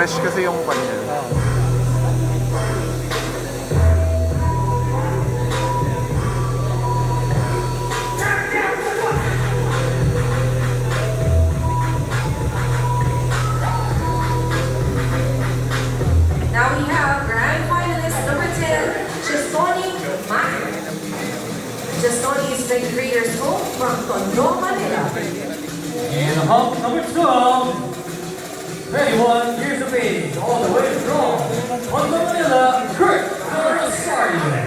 Fresh kasi yung kanya. from 21 years of age, all the way from Manila, Kurt Rosario.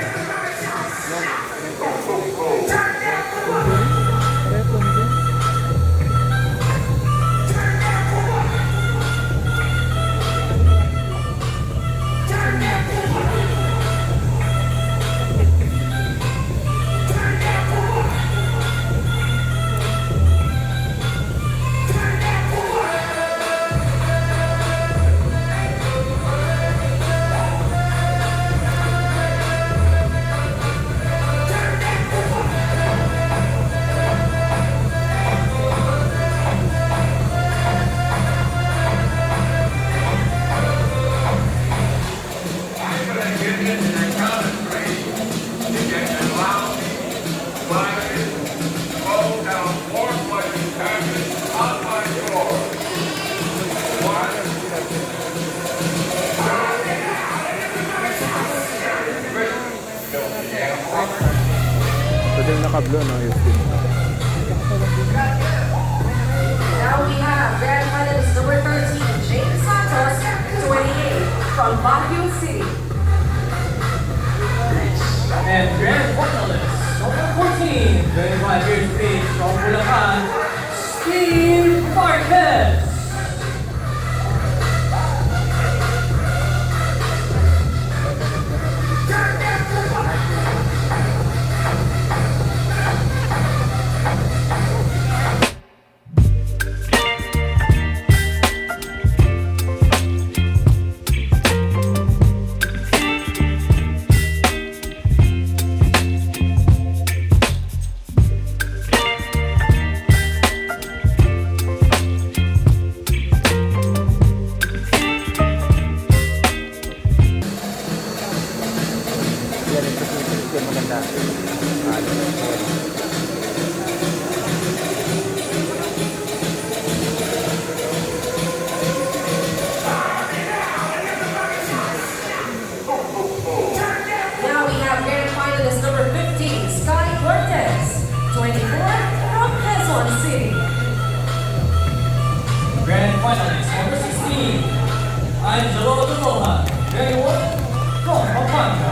Pwede yung nakablo, no? Now we have grand finalist number 13, James Santos, 28, from Baguio City. And grand finalist number 14, 25 years of age, from Bulacan, Steve Marquez. Grand finalist number 16, Todo, 21, from Pampanga.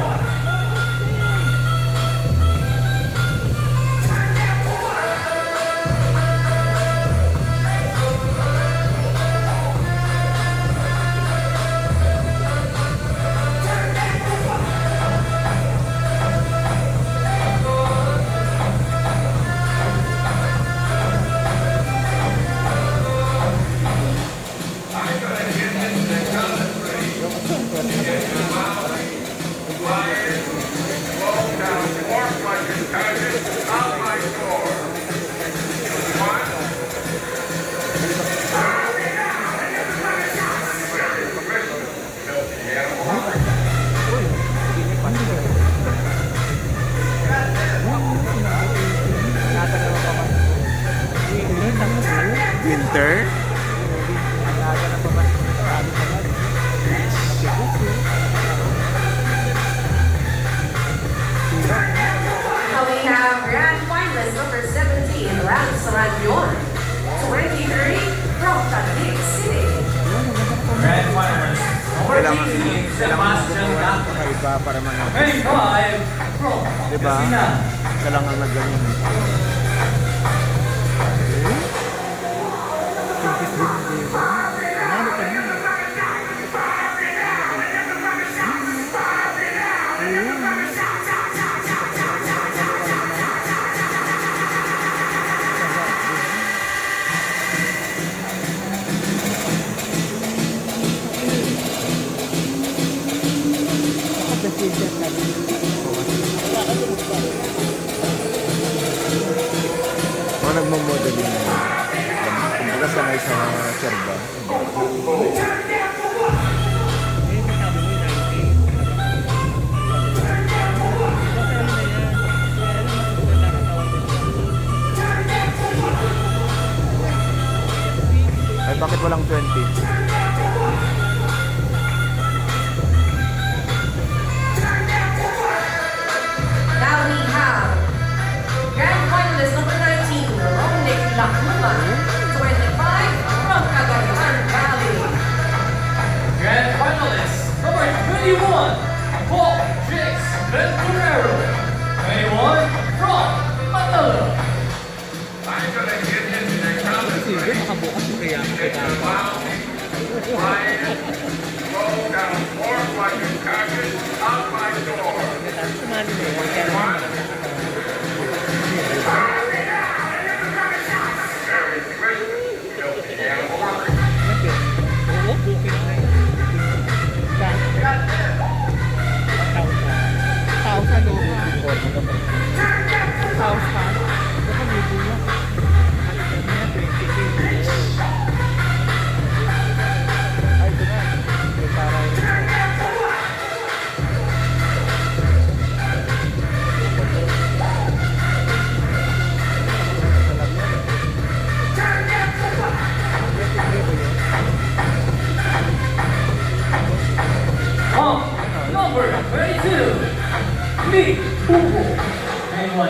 Winter? Now we have grand finalist number 17, Lance Ranyon, 23, from Taguig City. Grand finalist number 18, Sebastian Gato, Kakaiba para manapit. 25, from Diba? Pangasinan. Siya lang ang nagganyan. Mga nagmamodeling na yun. Kumbaga sanay sa serba. Ay, bakit walang 20? Grand finalist number 19, Romnick Lacuma, 25, from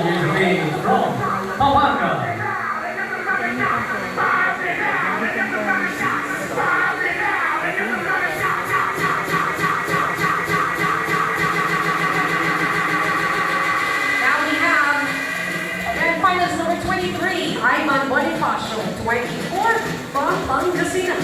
years of age from Pampanga. Now we have grand finalist number 23, Ivan Bonifacio, 24 from Pangasinan.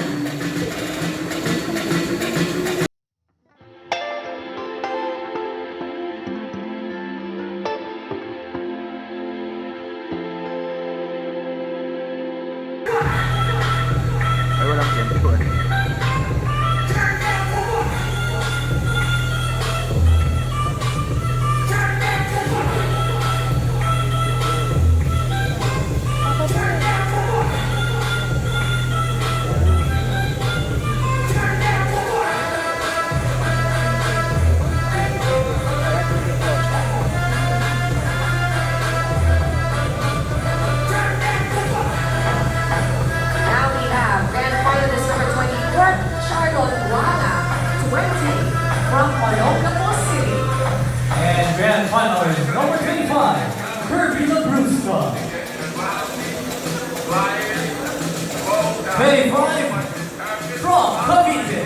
Ay, walang tempo eh. Now we have grand finalist number 24, Charlotte Wala, 20 from Olongapo City. And grand finalist number 25, Kirby Labruska. 25 from Cavite.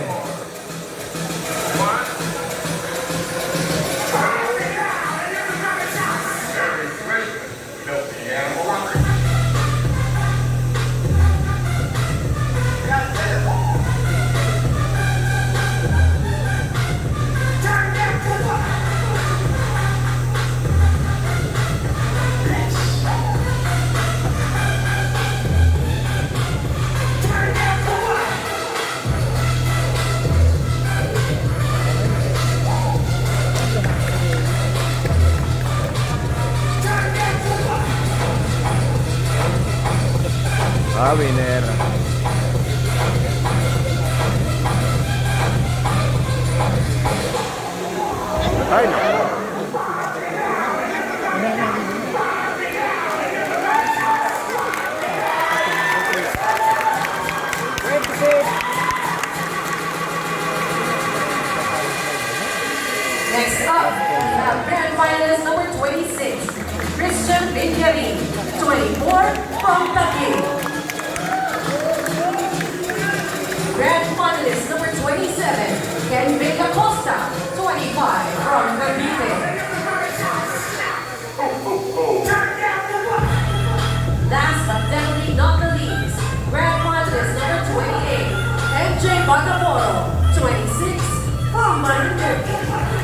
Ah, winner. Ay, naku. Next up, we have grand finalist number 26, Christian Benjamin, 24 from Taguig. Grand finalist number 27, Ken Vega Costa, 25 from Cavite. Last but definitely not the least, grand finalist number 28, MJ Bataporo, 26 from Marinduque.